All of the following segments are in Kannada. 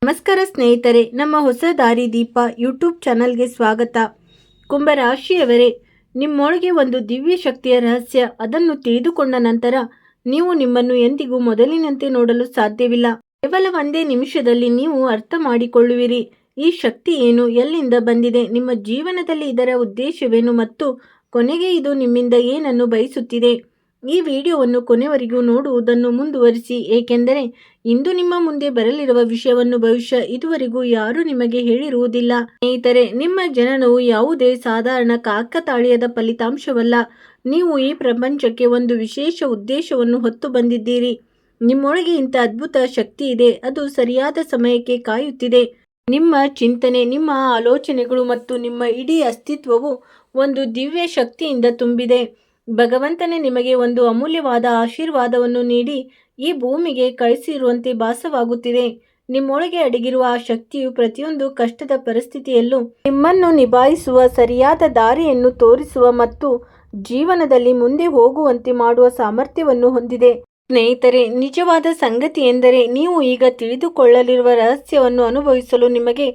ನಮಸ್ಕಾರ ಸ್ನೇಹಿತರೆ, ನಮ್ಮ ಹೊಸ ದಾರಿ ದೀಪ ಯೂಟ್ಯೂಬ್ ಚಾನಲ್ಗೆ ಸ್ವಾಗತ. ಕುಂಭರಾಶಿಯವರೇ, ನಿಮ್ಮೊಳಗೆ ಒಂದು ದಿವ್ಯ ಶಕ್ತಿಯ ರಹಸ್ಯ. ಅದನ್ನು ತಿಳಿದುಕೊಂಡ ನಂತರ ನೀವು ನಿಮ್ಮನ್ನು ಎಂದಿಗೂ ಮೊದಲಿನಂತೆ ನೋಡಲು ಸಾಧ್ಯವಿಲ್ಲ. ಕೇವಲ ಒಂದೇ ನಿಮಿಷದಲ್ಲಿ ನೀವು ಅರ್ಥ ಮಾಡಿಕೊಳ್ಳುವಿರಿ. ಈ ಶಕ್ತಿ ಏನು, ಎಲ್ಲಿಂದ ಬಂದಿದೆ, ನಿಮ್ಮ ಜೀವನದಲ್ಲಿ ಇದರ ಉದ್ದೇಶವೇನು ಮತ್ತು ಕೊನೆಗೆ ಇದು ನಿಮ್ಮಿಂದ ಏನನ್ನು ಬಯಸುತ್ತಿದೆ. ಈ ವಿಡಿಯೋವನ್ನು ಕೊನೆವರೆಗೂ ನೋಡುವುದನ್ನು ಮುಂದುವರಿಸಿ, ಏಕೆಂದರೆ ಇಂದು ನಿಮ್ಮ ಮುಂದೆ ಬರಲಿರುವ ವಿಷಯವನ್ನು ಬಹುಶಃ ಇದುವರೆಗೂ ಯಾರೂ ನಿಮಗೆ ಹೇಳಿರುವುದಿಲ್ಲ. ಸ್ನೇಹಿತರೆ, ನಿಮ್ಮ ಜನನವು ಯಾವುದೇ ಸಾಧಾರಣ ಕಾಕತಾಳೀಯದ ಫಲಿತಾಂಶವಲ್ಲ. ನೀವು ಈ ಪ್ರಪಂಚಕ್ಕೆ ಒಂದು ವಿಶೇಷ ಉದ್ದೇಶವನ್ನು ಹೊತ್ತು ಬಂದಿದ್ದೀರಿ. ನಿಮ್ಮೊಳಗೆ ಇಂಥ ಅದ್ಭುತ ಶಕ್ತಿ ಇದೆ. ಅದು ಸರಿಯಾದ ಸಮಯಕ್ಕೆ ಕಾಯುತ್ತಿದೆ. ನಿಮ್ಮ ಚಿಂತನೆ, ನಿಮ್ಮ ಆಲೋಚನೆಗಳು ಮತ್ತು ನಿಮ್ಮ ಇಡೀ ಅಸ್ತಿತ್ವವು ಒಂದು ದಿವ್ಯ ಶಕ್ತಿಯಿಂದ ತುಂಬಿದೆ. ಭಗವಂತನೇ ನಿಮಗೆ ಒಂದು ಅಮೂಲ್ಯವಾದ ಆಶೀರ್ವಾದವನ್ನು ನೀಡಿ ಈ ಭೂಮಿಗೆ ಕಳಿಸಿರುವಂತೆ ಭಾಸವಾಗುತ್ತಿದೆ. ನಿಮ್ಮೊಳಗೆ ಅಡಗಿರುವ ಆ ಶಕ್ತಿಯು ಪ್ರತಿಯೊಂದು ಕಷ್ಟದ ಪರಿಸ್ಥಿತಿಯಲ್ಲೂ ನಿಮ್ಮನ್ನು ನಿಭಾಯಿಸುವ, ಸರಿಯಾದ ದಾರಿಯನ್ನು ತೋರಿಸುವ ಮತ್ತು ಜೀವನದಲ್ಲಿ ಮುಂದೆ ಹೋಗುವಂತೆ ಮಾಡುವ ಸಾಮರ್ಥ್ಯವನ್ನು ಹೊಂದಿದೆ. ಸ್ನೇಹಿತರೆ, ನಿಜವಾದ ಸಂಗತಿ ಎಂದರೆ ನೀವು ಈಗ ತಿಳಿದುಕೊಳ್ಳಲಿರುವ ರಹಸ್ಯವನ್ನು ಅನುಭವಿಸಲು ನಿಮಗೆ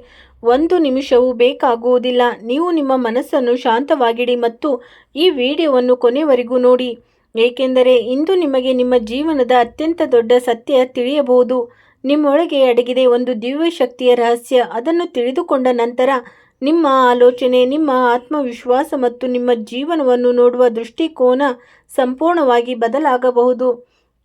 ಒಂದು ನಿಮಿಷವೂ ಬೇಕಾಗುವುದಿಲ್ಲ. ನೀವು ನಿಮ್ಮ ಮನಸ್ಸನ್ನು ಶಾಂತವಾಗಿಡಿ ಮತ್ತು ಈ ವಿಡಿಯೋವನ್ನು ಕೊನೆವರೆಗೂ ನೋಡಿ, ಏಕೆಂದರೆ ಇಂದು ನಿಮಗೆ ನಿಮ್ಮ ಜೀವನದ ಅತ್ಯಂತ ದೊಡ್ಡ ಸತ್ಯ ತಿಳಿಯಬಹುದು. ನಿಮ್ಮೊಳಗೆ ಅಡಗಿದೆ ಒಂದು ದಿವ್ಯ ಶಕ್ತಿಯ ರಹಸ್ಯ. ಅದನ್ನು ತಿಳಿದುಕೊಂಡ ನಂತರ ನಿಮ್ಮ ಆಲೋಚನೆ, ನಿಮ್ಮ ಆತ್ಮವಿಶ್ವಾಸ ಮತ್ತು ನಿಮ್ಮ ಜೀವನವನ್ನು ನೋಡುವ ದೃಷ್ಟಿಕೋನ ಸಂಪೂರ್ಣವಾಗಿ ಬದಲಾಗಬಹುದು.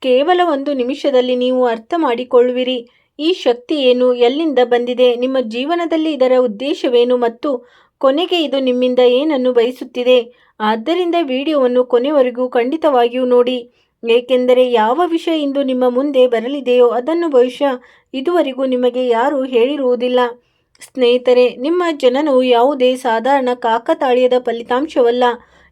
ಕೇವಲ ಒಂದು ನಿಮಿಷದಲ್ಲಿ ನೀವು ಅರ್ಥ ಮಾಡಿಕೊಳ್ಳುವಿರಿ. ಈ ಶಕ್ತಿ ಏನು, ಎಲ್ಲಿಂದ ಬಂದಿದೆ, ನಿಮ್ಮ ಜೀವನದಲ್ಲಿ ಇದರ ಉದ್ದೇಶವೇನು ಮತ್ತು ಕೊನೆಗೆ ಇದು ನಿಮ್ಮಿಂದ ಏನನ್ನು ಬಯಸುತ್ತಿದೆ. ಆದ್ದರಿಂದ ವಿಡಿಯೋವನ್ನು ಕೊನೆವರೆಗೂ ಖಂಡಿತವಾಗಿಯೂ ನೋಡಿ, ಏಕೆಂದರೆ ಯಾವ ವಿಷಯ ಇಂದು ನಿಮ್ಮ ಮುಂದೆ ಬರಲಿದೆಯೋ ಅದನ್ನು ಬಹುಶಃ ಇದುವರೆಗೂ ನಿಮಗೆ ಯಾರೂ ಹೇಳಿರುವುದಿಲ್ಲ. ಸ್ನೇಹಿತರೆ, ನಿಮ್ಮ ಜನನವು ಯಾವುದೇ ಸಾಧಾರಣ ಕಾಕತಾಳೀಯದ ಫಲಿತಾಂಶವಲ್ಲ.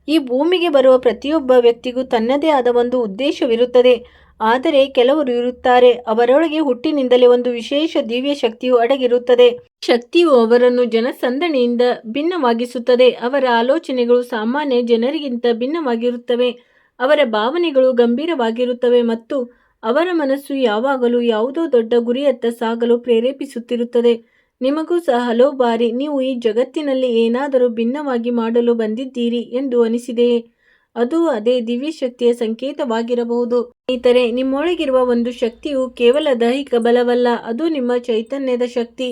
ಈ ಭೂಮಿಗೆ ಬರುವ ಪ್ರತಿಯೊಬ್ಬ ವ್ಯಕ್ತಿಗೂ ತನ್ನದೇ ಆದ ಒಂದು ಉದ್ದೇಶವಿರುತ್ತದೆ. ಆದರೆ ಕೆಲವರು ಇರುತ್ತಾರೆ, ಅವರೊಳಗೆ ಹುಟ್ಟಿನಿಂದಲೇ ಒಂದು ವಿಶೇಷ ದಿವ್ಯ ಶಕ್ತಿಯು ಅಡಗಿರುತ್ತದೆ. ಶಕ್ತಿಯು ಅವರನ್ನು ಜನಸಂದಣಿಯಿಂದ ಭಿನ್ನವಾಗಿಸುತ್ತದೆ. ಅವರ ಆಲೋಚನೆಗಳು ಸಾಮಾನ್ಯ ಜನರಿಗಿಂತ ಭಿನ್ನವಾಗಿರುತ್ತವೆ. ಅವರ ಭಾವನೆಗಳು ಗಂಭೀರವಾಗಿರುತ್ತವೆ ಮತ್ತು ಅವರ ಮನಸ್ಸು ಯಾವಾಗಲೂ ಯಾವುದೋ ದೊಡ್ಡ ಗುರಿಯತ್ತ ಸಾಗಲು ಪ್ರೇರೇಪಿಸುತ್ತಿರುತ್ತದೆ. ನಿಮಗೂ ಸಹ ಹಲವು ಬಾರಿ ನೀವು ಈ ಜಗತ್ತಿನಲ್ಲಿ ಏನಾದರೂ ಭಿನ್ನವಾಗಿ ಮಾಡಲು ಬಂದಿದ್ದೀರಿ ಎಂದು ಅನಿಸಿದೆಯೇ? ಅದು ಅದೇ ದಿವ್ಯ ಶಕ್ತಿಯ ಸಂಕೇತವಾಗಿರಬಹುದು. ಸ್ನೇಹಿತರೆ, ನಿಮ್ಮೊಳಗಿರುವ ಒಂದು ಶಕ್ತಿಯು ಕೇವಲ ದೈಹಿಕ ಬಲವಲ್ಲ. ಅದು ನಿಮ್ಮ ಚೈತನ್ಯದ ಶಕ್ತಿ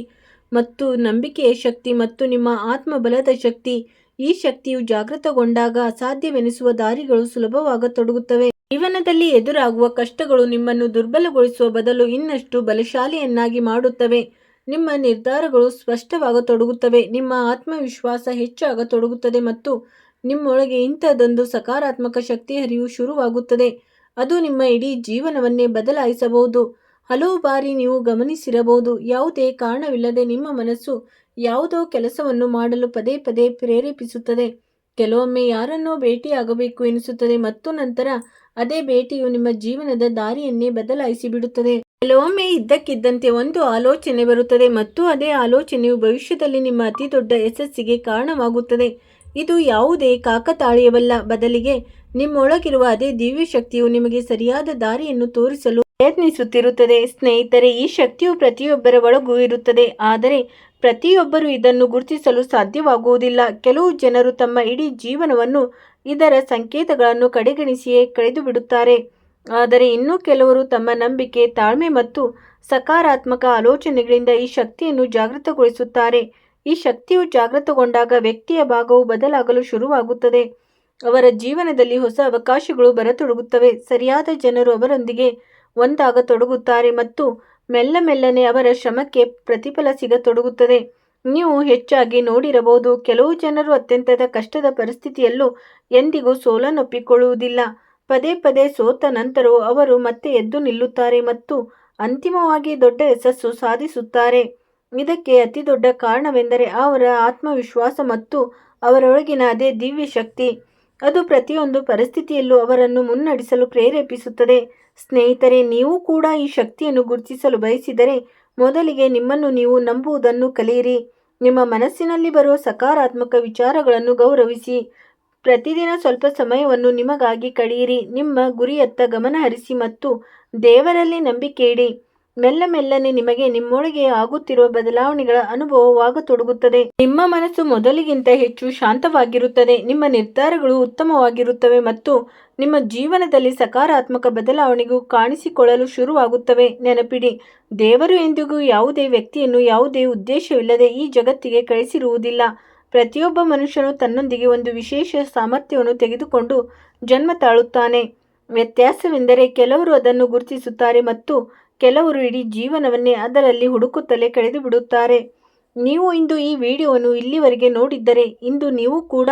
ಮತ್ತು ನಂಬಿಕೆಯ ಶಕ್ತಿ ಮತ್ತು ನಿಮ್ಮ ಆತ್ಮಬಲದ ಶಕ್ತಿ. ಈ ಶಕ್ತಿಯು ಜಾಗೃತಗೊಂಡಾಗ ಅಸಾಧ್ಯವೆನಿಸುವ ದಾರಿಗಳು ಸುಲಭವಾಗತೊಡಗುತ್ತವೆ. ಜೀವನದಲ್ಲಿ ಎದುರಾಗುವ ಕಷ್ಟಗಳು ನಿಮ್ಮನ್ನು ದುರ್ಬಲಗೊಳಿಸುವ ಬದಲು ಇನ್ನಷ್ಟು ಬಲಶಾಲಿಯನ್ನಾಗಿ ಮಾಡುತ್ತವೆ. ನಿಮ್ಮ ನಿರ್ಧಾರಗಳು ಸ್ಪಷ್ಟವಾಗತೊಡಗುತ್ತವೆ, ನಿಮ್ಮ ಆತ್ಮವಿಶ್ವಾಸ ಹೆಚ್ಚಾಗತೊಡಗುತ್ತದೆ ಮತ್ತು ನಿಮ್ಮೊಳಗೆ ಇಂಥದ್ದೊಂದು ಸಕಾರಾತ್ಮಕ ಶಕ್ತಿ ಹರಿವು ಶುರುವಾಗುತ್ತದೆ. ಅದು ನಿಮ್ಮ ಇಡೀ ಜೀವನವನ್ನೇ ಬದಲಾಯಿಸಬಹುದು. ಹಲವು ಬಾರಿ ನೀವು ಗಮನಿಸಿರಬಹುದು, ಯಾವುದೇ ಕಾರಣವಿಲ್ಲದೆ ನಿಮ್ಮ ಮನಸ್ಸು ಯಾವುದೋ ಕೆಲಸವನ್ನು ಮಾಡಲು ಪದೇ ಪದೇ ಪ್ರೇರೇಪಿಸುತ್ತದೆ. ಕೆಲವೊಮ್ಮೆ ಯಾರನ್ನೋ ಭೇಟಿಯಾಗಬೇಕು ಎನಿಸುತ್ತದೆ ಮತ್ತು ನಂತರ ಅದೇ ಭೇಟಿಯು ನಿಮ್ಮ ಜೀವನದ ದಾರಿಯನ್ನೇ ಬದಲಾಯಿಸಿ ಬಿಡುತ್ತದೆ. ಕೆಲವೊಮ್ಮೆ ಇದ್ದಕ್ಕಿದ್ದಂತೆ ಒಂದು ಆಲೋಚನೆ ಬರುತ್ತದೆ ಮತ್ತು ಅದೇ ಆಲೋಚನೆಯು ಭವಿಷ್ಯದಲ್ಲಿ ನಿಮ್ಮ ಅತಿ ದೊಡ್ಡ ಯಶಸ್ಸಿಗೆ ಕಾರಣವಾಗುತ್ತದೆ. ಇದು ಯಾವುದೇ ಕಾಕತಾಳೀಯವಲ್ಲ, ಬದಲಿಗೆ ನಿಮ್ಮೊಳಗಿರುವ ಅದೇ ದಿವ್ಯ ಶಕ್ತಿಯು ನಿಮಗೆ ಸರಿಯಾದ ದಾರಿಯನ್ನು ತೋರಿಸಲು ಪ್ರಯತ್ನಿಸುತ್ತಿರುತ್ತದೆ. ಸ್ನೇಹಿತರೆ, ಈ ಶಕ್ತಿಯು ಪ್ರತಿಯೊಬ್ಬರ ಒಳಗೂ ಇರುತ್ತದೆ, ಆದರೆ ಪ್ರತಿಯೊಬ್ಬರು ಇದನ್ನು ಗುರುತಿಸಲು ಸಾಧ್ಯವಾಗುವುದಿಲ್ಲ. ಕೆಲವು ಜನರು ತಮ್ಮ ಇಡೀ ಜೀವನವನ್ನು ಇದರ ಸಂಕೇತಗಳನ್ನು ಕಡೆಗಣಿಸಿಯೇ ಕಳೆದು ಬಿಡುತ್ತಾರೆ, ಆದರೆ ಇನ್ನೂ ಕೆಲವರು ತಮ್ಮ ನಂಬಿಕೆ, ತಾಳ್ಮೆ ಮತ್ತು ಸಕಾರಾತ್ಮಕ ಆಲೋಚನೆಗಳಿಂದ ಈ ಶಕ್ತಿಯನ್ನು ಜಾಗೃತಗೊಳಿಸುತ್ತಾರೆ. ಈ ಶಕ್ತಿಯು ಜಾಗೃತಗೊಂಡಾಗ ವ್ಯಕ್ತಿಯ ಭಾಗವು ಬದಲಾಗಲು ಶುರುವಾಗುತ್ತದೆ. ಅವರ ಜೀವನದಲ್ಲಿ ಹೊಸ ಅವಕಾಶಗಳು ಬರತೊಡಗುತ್ತವೆ. ಸರಿಯಾದ ಜನರು ಅವರೊಂದಿಗೆ ಒಂದಾಗತೊಡಗುತ್ತಾರೆ ಮತ್ತು ಮೆಲ್ಲನೆ ಅವರ ಶ್ರಮಕ್ಕೆ ಪ್ರತಿಫಲ ಸಿಗತೊಡಗುತ್ತದೆ. ನೀವು ಹೆಚ್ಚಾಗಿ ನೋಡಿರಬಹುದು, ಕೆಲವು ಜನರು ಅತ್ಯಂತ ಕಷ್ಟದ ಪರಿಸ್ಥಿತಿಯಲ್ಲೂ ಎಂದಿಗೂ ಸೋಲನ್ನೊಪ್ಪಿಕೊಳ್ಳುವುದಿಲ್ಲ. ಪದೇ ಪದೇ ಸೋತ ನಂತರವೂ ಅವರು ಮತ್ತೆ ಎದ್ದು ನಿಲ್ಲುತ್ತಾರೆ ಮತ್ತು ಅಂತಿಮವಾಗಿ ದೊಡ್ಡ ಯಶಸ್ಸು ಸಾಧಿಸುತ್ತಾರೆ. ಇದಕ್ಕೆ ಅತಿ ದೊಡ್ಡ ಕಾರಣವೆಂದರೆ ಅವರ ಆತ್ಮವಿಶ್ವಾಸ ಮತ್ತು ಅವರೊಳಗಿನ ಅದೇ ದಿವ್ಯ ಶಕ್ತಿ. ಅದು ಪ್ರತಿಯೊಂದು ಪರಿಸ್ಥಿತಿಯಲ್ಲೂ ಅವರನ್ನು ಮುನ್ನಡೆಸಲು ಪ್ರೇರೇಪಿಸುತ್ತದೆ. ಸ್ನೇಹಿತರೆ, ನೀವು ಕೂಡ ಈ ಶಕ್ತಿಯನ್ನು ಗುರುತಿಸಲು ಬಯಸಿದರೆ ಮೊದಲಿಗೆ ನಿಮ್ಮನ್ನು ನೀವು ನಂಬುವುದನ್ನು ಕಲಿಯಿರಿ. ನಿಮ್ಮ ಮನಸ್ಸಿನಲ್ಲಿ ಬರುವ ಸಕಾರಾತ್ಮಕ ವಿಚಾರಗಳನ್ನು ಗೌರವಿಸಿ. ಪ್ರತಿದಿನ ಸ್ವಲ್ಪ ಸಮಯವನ್ನು ನಿಮಗಾಗಿ ಕಳೆಯಿರಿ. ನಿಮ್ಮ ಗುರಿಯತ್ತ ಗಮನ ಹರಿಸಿ ಮತ್ತು ದೇವರಲ್ಲಿ ನಂಬಿಕೆ ಇಡಿ. ಮೆಲ್ಲನೆ ನಿಮಗೆ ನಿಮ್ಮೊಳಗೆ ಆಗುತ್ತಿರುವ ಬದಲಾವಣೆಗಳ ಅನುಭವವಾಗತೊಡಗುತ್ತದೆ. ನಿಮ್ಮ ಮನಸ್ಸು ಮೊದಲಿಗಿಂತ ಹೆಚ್ಚು ಶಾಂತವಾಗಿರುತ್ತದೆ, ನಿಮ್ಮ ನಿರ್ಧಾರಗಳು ಉತ್ತಮವಾಗಿರುತ್ತವೆ ಮತ್ತು ನಿಮ್ಮ ಜೀವನದಲ್ಲಿ ಸಕಾರಾತ್ಮಕ ಬದಲಾವಣೆಗಳು ಕಾಣಿಸಿಕೊಳ್ಳಲು ಶುರುವಾಗುತ್ತವೆ. ನೆನಪಿಡಿ, ದೇವರು ಎಂದಿಗೂ ಯಾವುದೇ ವ್ಯಕ್ತಿಯನ್ನು ಯಾವುದೇ ಉದ್ದೇಶವಿಲ್ಲದೆ ಈ ಜಗತ್ತಿಗೆ ಕಳಿಸಿರುವುದಿಲ್ಲ. ಪ್ರತಿಯೊಬ್ಬ ಮನುಷ್ಯನು ತನ್ನೊಂದಿಗೆ ಒಂದು ವಿಶೇಷ ಸಾಮರ್ಥ್ಯವನ್ನು ತೆಗೆದುಕೊಂಡು ಜನ್ಮ ತಾಳುತ್ತಾನೆ. ವ್ಯತ್ಯಾಸವೆಂದರೆ ಕೆಲವರು ಅದನ್ನು ಗುರುತಿಸುತ್ತಾರೆ ಮತ್ತು ಕೆಲವರು ಇಡೀ ಜೀವನವನ್ನೇ ಅದರಲ್ಲಿ ಹುಡುಕುತ್ತಲೇ ಕಳೆದುಬಿಡುತ್ತಾರೆ. ನೀವು ಇಂದು ಈ ವಿಡಿಯೋವನ್ನು ಇಲ್ಲಿವರೆಗೆ ನೋಡಿದ್ದರೆ ಇಂದು ನೀವು ಕೂಡ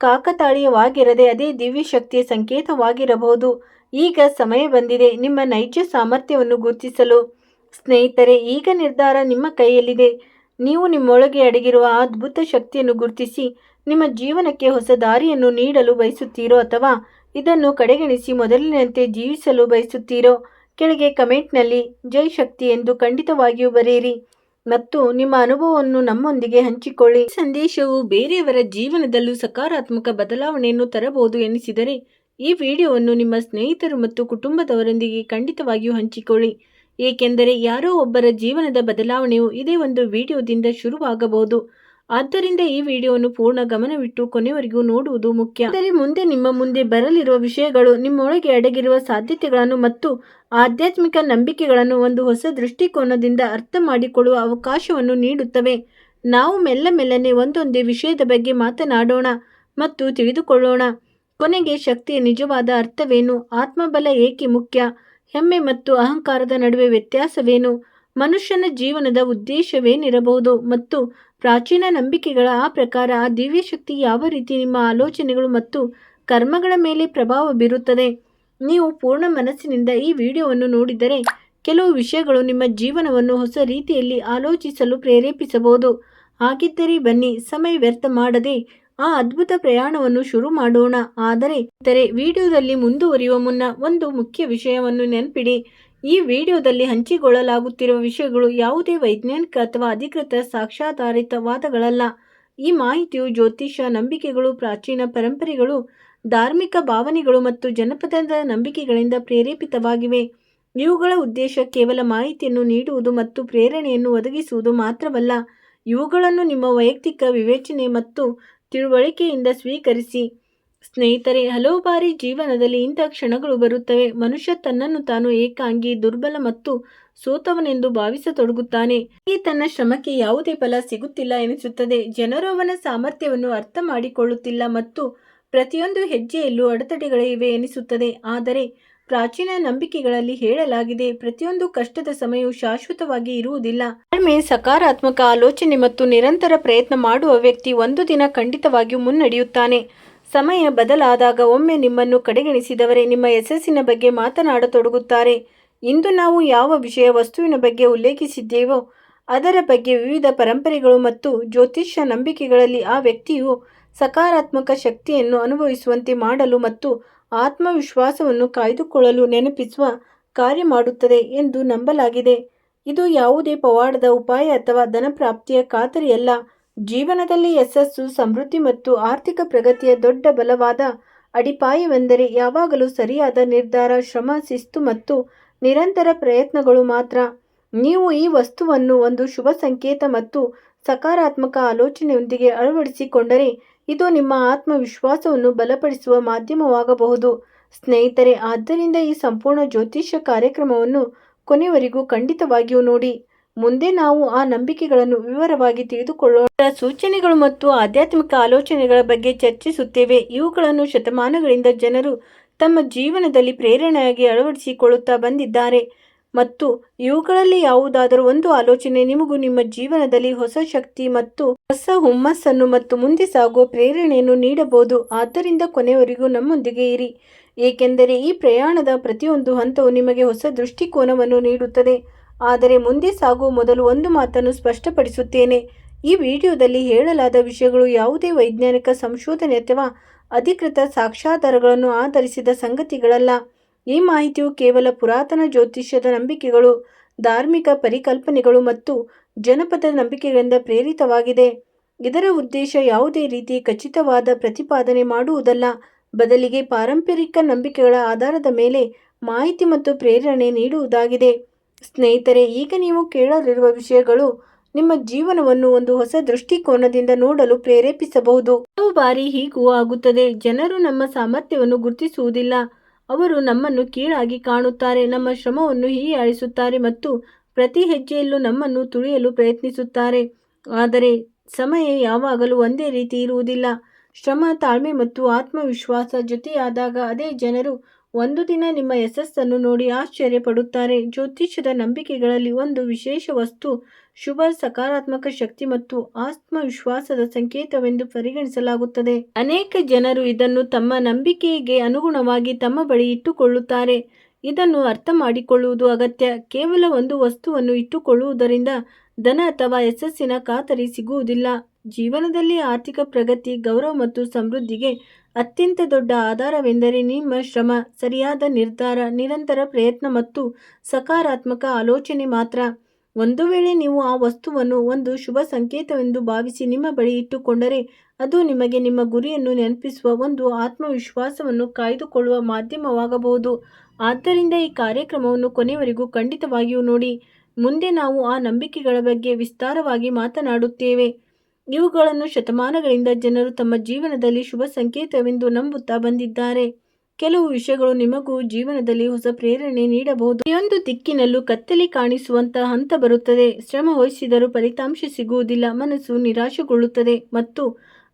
ಕಾಕತಾಳೀಯವಾಗಿರದೆ ಅದೇ ದಿವ್ಯ ಶಕ್ತಿಯ ಸಂಕೇತವಾಗಿರಬಹುದು. ಈಗ ಸಮಯ ಬಂದಿದೆ ನಿಮ್ಮ ನೈಜ ಸಾಮರ್ಥ್ಯವನ್ನು ಗುರುತಿಸಲು. ಸ್ನೇಹಿತರೆ, ಈಗ ನಿರ್ಧಾರ ನಿಮ್ಮ ಕೈಯಲ್ಲಿದೆ. ನೀವು ನಿಮ್ಮೊಳಗೆ ಅಡಗಿರುವ ಆ ಅದ್ಭುತ ಶಕ್ತಿಯನ್ನು ಗುರುತಿಸಿ ನಿಮ್ಮ ಜೀವನಕ್ಕೆ ಹೊಸ ದಾರಿಯನ್ನು ನೀಡಲು ಬಯಸುತ್ತೀರೋ ಅಥವಾ ಇದನ್ನು ಕಡೆಗಣಿಸಿ ಮೊದಲಿನಂತೆ ಜೀವಿಸಲು ಬಯಸುತ್ತೀರೋ? ಕೆಳಗೆ ಕಮೆಂಟ್ನಲ್ಲಿ ಜೈ ಶಕ್ತಿ ಎಂದು ಖಂಡಿತವಾಗಿಯೂ ಬರೆಯಿರಿ ಮತ್ತು ನಿಮ್ಮ ಅನುಭವವನ್ನು ನಮ್ಮೊಂದಿಗೆ ಹಂಚಿಕೊಳ್ಳಿ. ಈ ಸಂದೇಶವು ಬೇರೆಯವರ ಜೀವನದಲ್ಲೂ ಸಕಾರಾತ್ಮಕ ಬದಲಾವಣೆಯನ್ನು ತರಬಹುದು ಎನಿಸಿದರೆ ಈ ವಿಡಿಯೋವನ್ನು ನಿಮ್ಮ ಸ್ನೇಹಿತರು ಮತ್ತು ಕುಟುಂಬದವರೊಂದಿಗೆ ಖಂಡಿತವಾಗಿಯೂ ಹಂಚಿಕೊಳ್ಳಿ. ಏಕೆಂದರೆ ಯಾರೋ ಒಬ್ಬರ ಜೀವನದ ಬದಲಾವಣೆಯು ಇದೇ ಒಂದು ವಿಡಿಯೋದಿಂದ ಶುರುವಾಗಬಹುದು. ಆದ್ದರಿಂದ ಈ ವಿಡಿಯೋವನ್ನು ಪೂರ್ಣ ಗಮನವಿಟ್ಟು ಕೊನೆಯವರೆಗೂ ನೋಡುವುದು ಮುಖ್ಯ. ಆದರೆ ಮುಂದೆ ನಿಮ್ಮ ಮುಂದೆ ಬರಲಿರುವ ವಿಷಯಗಳು ನಿಮ್ಮೊಳಗೆ ಅಡಗಿರುವ ಸಾಧ್ಯತೆಗಳನ್ನು ಮತ್ತು ಆಧ್ಯಾತ್ಮಿಕ ನಂಬಿಕೆಗಳನ್ನು ಒಂದು ಹೊಸ ದೃಷ್ಟಿಕೋನದಿಂದ ಅರ್ಥ ಮಾಡಿಕೊಳ್ಳುವ ಅವಕಾಶವನ್ನು ನೀಡುತ್ತವೆ. ನಾವು ಮೆಲ್ಲನೆ ಒಂದೊಂದೇ ವಿಷಯದ ಬಗ್ಗೆ ಮಾತನಾಡೋಣ ಮತ್ತು ತಿಳಿದುಕೊಳ್ಳೋಣ. ಕೊನೆಗೆ ಶಕ್ತಿಯ ನಿಜವಾದ ಅರ್ಥವೇನು? ಆತ್ಮಬಲ ಏಕೆ ಮುಖ್ಯ? ಹೆಮ್ಮೆ ಮತ್ತು ಅಹಂಕಾರದ ನಡುವೆ ವ್ಯತ್ಯಾಸವೇನು? ಮನುಷ್ಯನ ಜೀವನದ ಉದ್ದೇಶವೇನಿರಬಹುದು? ಮತ್ತು ಪ್ರಾಚೀನ ನಂಬಿಕೆಗಳ ಪ್ರಕಾರ ಆ ದಿವ್ಯ ಶಕ್ತಿ ಯಾವ ರೀತಿ ನಿಮ್ಮ ಆಲೋಚನೆಗಳು ಮತ್ತು ಕರ್ಮಗಳ ಮೇಲೆ ಪ್ರಭಾವ ಬೀರುತ್ತದೆ? ನೀವು ಪೂರ್ಣ ಮನಸ್ಸಿನಿಂದ ಈ ವಿಡಿಯೋವನ್ನು ನೋಡಿದರೆ ಕೆಲವು ವಿಷಯಗಳು ನಿಮ್ಮ ಜೀವನವನ್ನು ಹೊಸ ರೀತಿಯಲ್ಲಿ ಆಲೋಚಿಸಲು ಪ್ರೇರೇಪಿಸಬಹುದು. ಹಾಗಿದ್ದರೆ ಬನ್ನಿ, ಸಮಯ ವ್ಯರ್ಥ ಮಾಡದೆ ಆ ಅದ್ಭುತ ಪ್ರಯಾಣವನ್ನು ಶುರು ಮಾಡೋಣ. ಆದರೆ ವಿಡಿಯೋದಲ್ಲಿ ಮುಂದುವರಿಯುವ ಮುನ್ನ ಒಂದು ಮುಖ್ಯ ವಿಷಯವನ್ನು ನೆನಪಿಡಿ. ಈ ವಿಡಿಯೋದಲ್ಲಿ ಹಂಚಿಕೊಳ್ಳಲಾಗುತ್ತಿರುವ ವಿಷಯಗಳು ಯಾವುದೇ ವೈಜ್ಞಾನಿಕ ಅಥವಾ ಅಧಿಕೃತ ಸಾಕ್ಷ್ಯಾಧಾರಿತವಾದಗಳಲ್ಲ. ಈ ಮಾಹಿತಿಯು ಜ್ಯೋತಿಷ ನಂಬಿಕೆಗಳು, ಪ್ರಾಚೀನ ಪರಂಪರೆಗಳು, ಧಾರ್ಮಿಕ ಭಾವನೆಗಳು ಮತ್ತು ಜನಪದದ ನಂಬಿಕೆಗಳಿಂದ ಪ್ರೇರೇಪಿತವಾಗಿವೆ. ಇವುಗಳ ಉದ್ದೇಶ ಕೇವಲ ಮಾಹಿತಿಯನ್ನು ನೀಡುವುದು ಮತ್ತು ಪ್ರೇರಣೆಯನ್ನು ಒದಗಿಸುವುದು ಮಾತ್ರವಲ್ಲ. ಇವುಗಳನ್ನು ನಿಮ್ಮ ವೈಯಕ್ತಿಕ ವಿವೇಚನೆ ಮತ್ತು ತಿಳುವಳಿಕೆಯಿಂದ ಸ್ವೀಕರಿಸಿ. ಸ್ನೇಹಿತರೆ, ಹಲವು ಬಾರಿ ಜೀವನದಲ್ಲಿ ಇಂಥ ಕ್ಷಣಗಳು ಬರುತ್ತವೆ. ಮನುಷ್ಯ ತನ್ನನ್ನು ತಾನು ಏಕಾಂಗಿ, ದುರ್ಬಲ ಮತ್ತು ಸೋತವನೆಂದು ಭಾವಿಸತೊಡಗುತ್ತಾನೆ. ಈ ತನ್ನ ಶ್ರಮಕ್ಕೆ ಯಾವುದೇ ಫಲ ಸಿಗುತ್ತಿಲ್ಲ ಎನಿಸುತ್ತದೆ. ಜನರು ಅವನ ಸಾಮರ್ಥ್ಯವನ್ನು ಅರ್ಥ ಮಾಡಿಕೊಳ್ಳುತ್ತಿಲ್ಲ ಮತ್ತು ಪ್ರತಿಯೊಂದು ಹೆಜ್ಜೆಯಲ್ಲೂ ಅಡೆತಡೆಗಳಿವೆ ಎನಿಸುತ್ತದೆ. ಆದರೆ ಪ್ರಾಚೀನ ನಂಬಿಕೆಗಳಲ್ಲಿ ಹೇಳಲಾಗಿದೆ, ಪ್ರತಿಯೊಂದು ಕಷ್ಟದ ಸಮಯವು ಶಾಶ್ವತವಾಗಿ ಇರುವುದಿಲ್ಲ. ತಾಳ್ಮೆ, ಸಕಾರಾತ್ಮಕ ಆಲೋಚನೆ ಮತ್ತು ನಿರಂತರ ಪ್ರಯತ್ನ ಮಾಡುವ ವ್ಯಕ್ತಿ ಒಂದು ದಿನ ಖಂಡಿತವಾಗಿಯೂ ಮುನ್ನಡೆಯುತ್ತಾನೆ. ಸಮಯ ಬದಲಾದಾಗ ಒಮ್ಮೆ ನಿಮ್ಮನ್ನು ಕಡೆಗಣಿಸಿದವರೇ ನಿಮ್ಮ ಯಶಸ್ಸಿನ ಬಗ್ಗೆ ಮಾತನಾಡತೊಡಗುತ್ತಾರೆ. ಇಂದು ನಾವು ಯಾವ ವಿಷಯ ವಸ್ತುವಿನ ಬಗ್ಗೆ ಉಲ್ಲೇಖಿಸಿದ್ದೇವೋ ಅದರ ಬಗ್ಗೆ ವಿವಿಧ ಪರಂಪರೆಗಳು ಮತ್ತು ಜ್ಯೋತಿಷ್ಯ ನಂಬಿಕೆಗಳಲ್ಲಿ ಆ ವ್ಯಕ್ತಿಯು ಸಕಾರಾತ್ಮಕ ಶಕ್ತಿಯನ್ನು ಅನುಭವಿಸುವಂತೆ ಮಾಡಲು ಮತ್ತು ಆತ್ಮವಿಶ್ವಾಸವನ್ನು ಕಾಯ್ದುಕೊಳ್ಳಲು ನೆನಪಿಸುವ ಕಾರ್ಯ ಮಾಡುತ್ತದೆ ಎಂದು ನಂಬಲಾಗಿದೆ. ಇದು ಯಾವುದೇ ಪವಾಡದ ಉಪಾಯ ಅಥವಾ ಧನಪ್ರಾಪ್ತಿಯ ಖಾತರಿಯಲ್ಲ. ಜೀವನದಲ್ಲಿ ಯಶಸ್ಸು, ಸಮೃದ್ಧಿ ಮತ್ತು ಆರ್ಥಿಕ ಪ್ರಗತಿಯ ದೊಡ್ಡ ಬಲವಾದ ಅಡಿಪಾಯವೆಂದರೆ ಯಾವಾಗಲೂ ಸರಿಯಾದ ನಿರ್ಧಾರ, ಶ್ರಮ, ಶಿಸ್ತು ಮತ್ತು ನಿರಂತರ ಪ್ರಯತ್ನಗಳು ಮಾತ್ರ. ನೀವು ಈ ವಸ್ತುವನ್ನು ಒಂದು ಶುಭ ಸಂಕೇತ ಮತ್ತು ಸಕಾರಾತ್ಮಕ ಆಲೋಚನೆಯೊಂದಿಗೆ ಅಳವಡಿಸಿಕೊಂಡರೆ ಇದು ನಿಮ್ಮ ಆತ್ಮವಿಶ್ವಾಸವನ್ನು ಬಲಪಡಿಸುವ ಮಾಧ್ಯಮವಾಗಬಹುದು. ಸ್ನೇಹಿತರೆ, ಆದ್ದರಿಂದ ಈ ಸಂಪೂರ್ಣ ಜ್ಯೋತಿಷ್ಯ ಕಾರ್ಯಕ್ರಮವನ್ನು ಕೊನೆಯವರೆಗೂ ಖಂಡಿತವಾಗಿಯೂ ನೋಡಿ. ಮುಂದೆ ನಾವು ಆ ನಂಬಿಕೆಗಳನ್ನು ವಿವರವಾಗಿ ತಿಳಿದುಕೊಳ್ಳೋಣ. ಸೂಚನೆಗಳು ಮತ್ತು ಆಧ್ಯಾತ್ಮಿಕ ಆಲೋಚನೆಗಳ ಬಗ್ಗೆ ಚರ್ಚಿಸುತ್ತೇವೆ. ಇವುಗಳನ್ನು ಶತಮಾನಗಳಿಂದ ಜನರು ತಮ್ಮ ಜೀವನದಲ್ಲಿ ಪ್ರೇರಣೆಯಾಗಿ ಅಳವಡಿಸಿಕೊಳ್ಳುತ್ತಾ ಬಂದಿದ್ದಾರೆ ಮತ್ತು ಇವುಗಳಲ್ಲಿ ಯಾವುದಾದರೂ ಒಂದು ಆಲೋಚನೆ ನಿಮಗೂ ನಿಮ್ಮ ಜೀವನದಲ್ಲಿ ಹೊಸ ಶಕ್ತಿ ಮತ್ತು ಹೊಸ ಹುಮ್ಮಸ್ಸನ್ನು ಮತ್ತು ಮುಂದೆ ಸಾಗುವ ಪ್ರೇರಣೆಯನ್ನು ನೀಡಬಹುದು. ಆದ್ದರಿಂದ ಕೊನೆಯವರೆಗೂ ನಮ್ಮೊಂದಿಗೆ ಇರಿ, ಏಕೆಂದರೆ ಈ ಪ್ರಯಾಣದ ಪ್ರತಿಯೊಂದು ಹಂತವು ನಿಮಗೆ ಹೊಸ ದೃಷ್ಟಿಕೋನವನ್ನು ನೀಡುತ್ತದೆ. ಆದರೆ ಮುಂದೆ ಸಾಗುವ ಮೊದಲು ಒಂದು ಮಾತನ್ನು ಸ್ಪಷ್ಟಪಡಿಸುತ್ತೇನೆ. ಈ ವಿಡಿಯೋದಲ್ಲಿ ಹೇಳಲಾದ ವಿಷಯಗಳು ಯಾವುದೇ ವೈಜ್ಞಾನಿಕ ಸಂಶೋಧನೆ ಅಥವಾ ಅಧಿಕೃತ ಸಾಕ್ಷ್ಯಾಧಾರಗಳನ್ನು ಆಧರಿಸಿದ ಸಂಗತಿಗಳಲ್ಲ. ಈ ಮಾಹಿತಿಯು ಕೇವಲ ಪುರಾತನ ಜ್ಯೋತಿಷ್ಯದ ನಂಬಿಕೆಗಳು, ಧಾರ್ಮಿಕ ಪರಿಕಲ್ಪನೆಗಳು ಮತ್ತು ಜನಪದ ನಂಬಿಕೆಗಳಿಂದ ಪ್ರೇರಿತವಾಗಿದೆ. ಇದರ ಉದ್ದೇಶ ಯಾವುದೇ ರೀತಿ ಖಚಿತವಾದ ಪ್ರತಿಪಾದನೆ ಮಾಡುವುದಲ್ಲ, ಬದಲಿಗೆ ಪಾರಂಪರಿಕ ನಂಬಿಕೆಗಳ ಆಧಾರದ ಮೇಲೆ ಮಾಹಿತಿ ಮತ್ತು ಪ್ರೇರಣೆ ನೀಡುವುದಾಗಿದೆ. ಸ್ನೇಹಿತರೆ, ಈಗ ನೀವು ಕೇಳಲಿರುವ ವಿಷಯಗಳು ನಿಮ್ಮ ಜೀವನವನ್ನು ಒಂದು ಹೊಸ ದೃಷ್ಟಿಕೋನದಿಂದ ನೋಡಲು ಪ್ರೇರೇಪಿಸಬಹುದು. ಕೆಲವು ಬಾರಿ ಹೀಗೂ ಆಗುತ್ತದೆ. ಜನರು ನಮ್ಮ ಸಾಮರ್ಥ್ಯವನ್ನು ಗುರುತಿಸುವುದಿಲ್ಲ. ಅವರು ನಮ್ಮನ್ನು ಕೀಳಾಗಿ ಕಾಣುತ್ತಾರೆ, ನಮ್ಮ ಶ್ರಮವನ್ನು ಹೀಯಾಳಿಸುತ್ತಾರೆ ಮತ್ತು ಪ್ರತಿ ಹೆಜ್ಜೆಯಲ್ಲೂ ನಮ್ಮನ್ನು ತುಳಿಯಲು ಪ್ರಯತ್ನಿಸುತ್ತಾರೆ. ಆದರೆ ಸಮಯ ಯಾವಾಗಲೂ ಒಂದೇ ರೀತಿ ಇರುವುದಿಲ್ಲ. ಶ್ರಮ, ತಾಳ್ಮೆ ಮತ್ತು ಆತ್ಮವಿಶ್ವಾಸ ಜೊತೆಯಾದಾಗ ಅದೇ ಜನರು ಒಂದು ದಿನ ನಿಮ್ಮ ಯಶಸ್ಸನ್ನು ನೋಡಿ ಆಶ್ಚರ್ಯಪಡುತ್ತಾರೆ. ಜ್ಯೋತಿಷ್ಯದ ನಂಬಿಕೆಗಳಲ್ಲಿ ಒಂದು ವಿಶೇಷ ವಸ್ತು ಶುಭ, ಸಕಾರಾತ್ಮಕ ಶಕ್ತಿ ಮತ್ತು ಆತ್ಮವಿಶ್ವಾಸದ ಸಂಕೇತವೆಂದು ಪರಿಗಣಿಸಲಾಗುತ್ತದೆ. ಅನೇಕ ಜನರು ಇದನ್ನು ತಮ್ಮ ನಂಬಿಕೆಗೆ ಅನುಗುಣವಾಗಿ ತಮ್ಮ ಬಳಿ ಇಟ್ಟುಕೊಳ್ಳುತ್ತಾರೆ. ಇದನ್ನು ಅರ್ಥ ಮಾಡಿಕೊಳ್ಳುವುದು ಅಗತ್ಯ. ಕೇವಲ ಒಂದು ವಸ್ತುವನ್ನು ಇಟ್ಟುಕೊಳ್ಳುವುದರಿಂದ ಧನ ಅಥವಾ ಯಶಸ್ಸಿನ ಖಾತರಿ ಸಿಗುವುದಿಲ್ಲ. ಜೀವನದಲ್ಲಿ ಆರ್ಥಿಕ ಪ್ರಗತಿ, ಗೌರವ ಮತ್ತು ಸಮೃದ್ಧಿಗೆ ಅತ್ಯಂತ ದೊಡ್ಡ ಆಧಾರವೆಂದರೆ ನಿಮ್ಮ ಶ್ರಮ, ಸರಿಯಾದ ನಿರ್ಧಾರ, ನಿರಂತರ ಪ್ರಯತ್ನ ಮತ್ತು ಸಕಾರಾತ್ಮಕ ಆಲೋಚನೆ ಮಾತ್ರ. ಒಂದು ವೇಳೆ ನೀವು ಆ ವಸ್ತುವನ್ನು ಒಂದು ಶುಭ ಸಂಕೇತವೆಂದು ಭಾವಿಸಿ ನಿಮ್ಮ ಬಳಿ ಇಟ್ಟುಕೊಂಡರೆ, ಅದು ನಿಮಗೆ ನಿಮ್ಮ ಗುರಿಯನ್ನು ನೆನಪಿಸುವ ಒಂದು ಆತ್ಮವಿಶ್ವಾಸವನ್ನು ಕಾಯ್ದುಕೊಳ್ಳುವ ಮಾಧ್ಯಮವಾಗಬಹುದು. ಆದ್ದರಿಂದ ಈ ಕಾರ್ಯಕ್ರಮವನ್ನು ಕೊನೆಯವರೆಗೂ ಖಂಡಿತವಾಗಿಯೂ ನೋಡಿ. ಮುಂದೆ ನಾವು ಆ ನಂಬಿಕೆಗಳ ಬಗ್ಗೆ ವಿಸ್ತಾರವಾಗಿ ಮಾತನಾಡುತ್ತೇವೆ. ಇವುಗಳನ್ನು ಶತಮಾನಗಳಿಂದ ಜನರು ತಮ್ಮ ಜೀವನದಲ್ಲಿ ಶುಭ ಸಂಕೇತವೆಂದು ನಂಬುತ್ತಾ ಬಂದಿದ್ದಾರೆ. ಕೆಲವು ವಿಷಯಗಳು ನಿಮಗೂ ಜೀವನದಲ್ಲಿ ಹೊಸ ಪ್ರೇರಣೆ ನೀಡಬಹುದು. ಪ್ರತಿಯೊಂದು ದಿಕ್ಕಿನಲ್ಲೂ ಕತ್ತಲೆ ಕಾಣಿಸುವಂತಹ ಹಂತ ಬರುತ್ತದೆ. ಶ್ರಮ ವಹಿಸಿದರೂ ಫಲಿತಾಂಶ ಸಿಗುವುದಿಲ್ಲ. ಮನಸ್ಸು ನಿರಾಶೆಗೊಳ್ಳುತ್ತದೆ ಮತ್ತು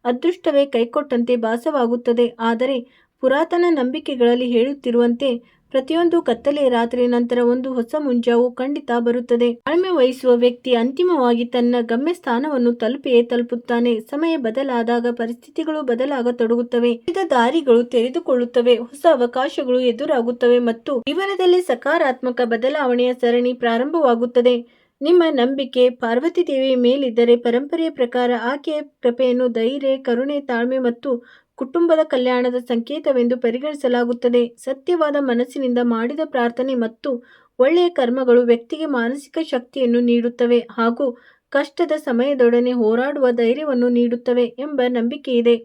ಅದೃಷ್ಟವೇ ಕೈಕೊಟ್ಟಂತೆ ಭಾಸವಾಗುತ್ತದೆ. ಆದರೆ ಪುರಾತನ ನಂಬಿಕೆಗಳಲ್ಲಿ ಹೇಳುತ್ತಿರುವಂತೆ ಪ್ರತಿಯೊಂದು ಕತ್ತಲೆಯ ರಾತ್ರಿಯ ನಂತರ ಒಂದು ಹೊಸ ಮುಂಜಾವು ಖಂಡಿತ ಬರುತ್ತದೆ. ತಾಳ್ಮೆ ವಹಿಸುವ ವ್ಯಕ್ತಿ ಅಂತಿಮವಾಗಿ ತನ್ನ ಗಮ್ಯಸ್ಥಾನವನ್ನು ತಲುಪಿಯೇ ತಲುಪುತ್ತಾನೆ. ಸಮಯ ಬದಲಾದಾಗ ಪರಿಸ್ಥಿತಿಗಳು ಬದಲಾಗತೊಡಗುತ್ತವೆ. ವಿವಿಧ ದಾರಿಗಳು ತೆರೆದುಕೊಳ್ಳುತ್ತವೆ, ಹೊಸ ಅವಕಾಶಗಳು ಎದುರಾಗುತ್ತವೆ ಮತ್ತು ಜೀವನದಲ್ಲಿ ಸಕಾರಾತ್ಮಕ ಬದಲಾವಣೆಯ ಸರಣಿ ಪ್ರಾರಂಭವಾಗುತ್ತದೆ. ನಿಮ್ಮ ನಂಬಿಕೆ ಪಾರ್ವತಿ ದೇವಿಯ ಮೇಲಿದ್ದರೆ, ಪರಂಪರೆಯ ಪ್ರಕಾರ ಆಕೆಯ ಕೃಪೆಯನ್ನು ಧೈರ್ಯ, ಕರುಣೆ, ತಾಳ್ಮೆ ಮತ್ತು ಕುಟುಂಬದ ಕಲ್ಯಾಣದ ಸಂಕೇತವೆಂದು ಪರಿಗಣಿಸಲಾಗುತ್ತದೆ. ಸತ್ಯವಾದ ಮನಸ್ಸಿನಿಂದ ಮಾಡಿದ ಪ್ರಾರ್ಥನೆ ಮತ್ತು ಒಳ್ಳೆಯ ಕರ್ಮಗಳು ವ್ಯಕ್ತಿಗೆ ಮಾನಸಿಕ ಶಕ್ತಿಯನ್ನು ನೀಡುತ್ತವೆ ಹಾಗೂ ಕಷ್ಟದ ಸಮಯದೊಡನೆ ಹೋರಾಡುವ ಧೈರ್ಯವನ್ನು ನೀಡುತ್ತವೆ ಎಂಬ ನಂಬಿಕೆಯಿದೆ.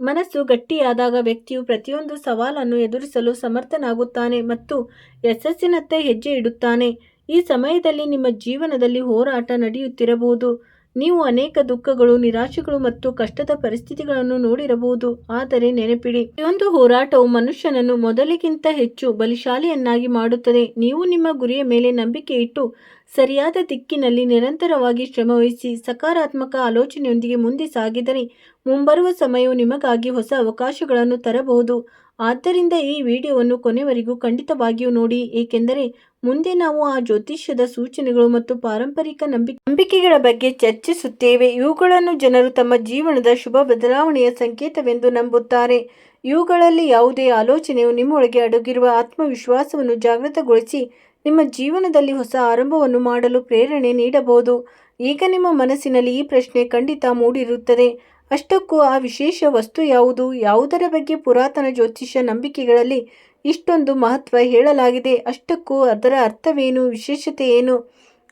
ಮನಸ್ಸು ಗಟ್ಟಿಯಾದಾಗ ವ್ಯಕ್ತಿಯು ಪ್ರತಿಯೊಂದು ಸವಾಲನ್ನು ಎದುರಿಸಲು ಸಮರ್ಥನಾಗುತ್ತಾನೆ ಮತ್ತು ಯಶಸ್ಸಿನತ್ತ ಹೆಜ್ಜೆ ಇಡುತ್ತಾನೆ. ಈ ಸಮಯದಲ್ಲಿ ನಿಮ್ಮ ಜೀವನದಲ್ಲಿ ಹೋರಾಟ ನಡೆಯುತ್ತಿರಬಹುದು. ನೀವು ಅನೇಕ ದುಃಖಗಳು, ನಿರಾಶೆಗಳು ಮತ್ತು ಕಷ್ಟದ ಪರಿಸ್ಥಿತಿಗಳನ್ನು ನೋಡಿರಬಹುದು. ಆದರೆ ನೆನಪಿಡಿ, ಪ್ರತಿಯೊಂದು ಹೋರಾಟವು ಮನುಷ್ಯನನ್ನು ಮೊದಲಿಗಿಂತ ಹೆಚ್ಚು ಬಲಶಾಲಿಯನ್ನಾಗಿ ಮಾಡುತ್ತದೆ. ನೀವು ನಿಮ್ಮ ಗುರಿಯ ಮೇಲೆ ನಂಬಿಕೆ ಇಟ್ಟು ಸರಿಯಾದ ದಿಕ್ಕಿನಲ್ಲಿ ನಿರಂತರವಾಗಿ ಶ್ರಮವಹಿಸಿ ಸಕಾರಾತ್ಮಕ ಆಲೋಚನೆಯೊಂದಿಗೆ ಮುಂದೆ ಸಾಗಿದರೆ ಮುಂಬರುವ ಸಮಯವು ನಿಮಗಾಗಿ ಹೊಸ ಅವಕಾಶಗಳನ್ನು ತರಬಹುದು. ಆದ್ದರಿಂದ ಈ ವಿಡಿಯೋವನ್ನು ಕೊನೆವರೆಗೂ ಖಂಡಿತವಾಗಿಯೂ ನೋಡಿ, ಏಕೆಂದರೆ ಮುಂದೆ ನಾವು ಆ ಜ್ಯೋತಿಷ್ಯದ ಸೂಚನೆಗಳು ಮತ್ತು ಪಾರಂಪರಿಕ ನಂಬಿಕೆಗಳ ಬಗ್ಗೆ ಚರ್ಚಿಸುತ್ತೇವೆ. ಇವುಗಳನ್ನು ಜನರು ತಮ್ಮ ಜೀವನದ ಶುಭ ಬದಲಾವಣೆಯ ಸಂಕೇತವೆಂದು ನಂಬುತ್ತಾರೆ. ಇವುಗಳಲ್ಲಿ ಯಾವುದೇ ಆಲೋಚನೆಯು ನಿಮ್ಮೊಳಗೆ ಅಡಗಿರುವ ಆತ್ಮವಿಶ್ವಾಸವನ್ನು ಜಾಗೃತಗೊಳಿಸಿ ನಿಮ್ಮ ಜೀವನದಲ್ಲಿ ಹೊಸ ಆರಂಭವನ್ನು ಮಾಡಲು ಪ್ರೇರಣೆ ನೀಡಬಹುದು. ಈಗ ನಿಮ್ಮ ಮನಸ್ಸಿನಲ್ಲಿ ಈ ಪ್ರಶ್ನೆ ಖಂಡಿತ ಮೂಡಿರುತ್ತದೆ, ಅಷ್ಟಕ್ಕೂ ಆ ವಿಶೇಷ ವಸ್ತು ಯಾವುದು? ಯಾವುದರ ಬಗ್ಗೆ ಪುರಾತನ ಜ್ಯೋತಿಷ್ಯ ನಂಬಿಕೆಗಳಲ್ಲಿ ಇಷ್ಟೊಂದು ಮಹತ್ವ ಹೇಳಲಾಗಿದೆ? ಅಷ್ಟಕ್ಕೂ ಅದರ ಅರ್ಥವೇನು? ವಿಶೇಷತೆ ಏನು?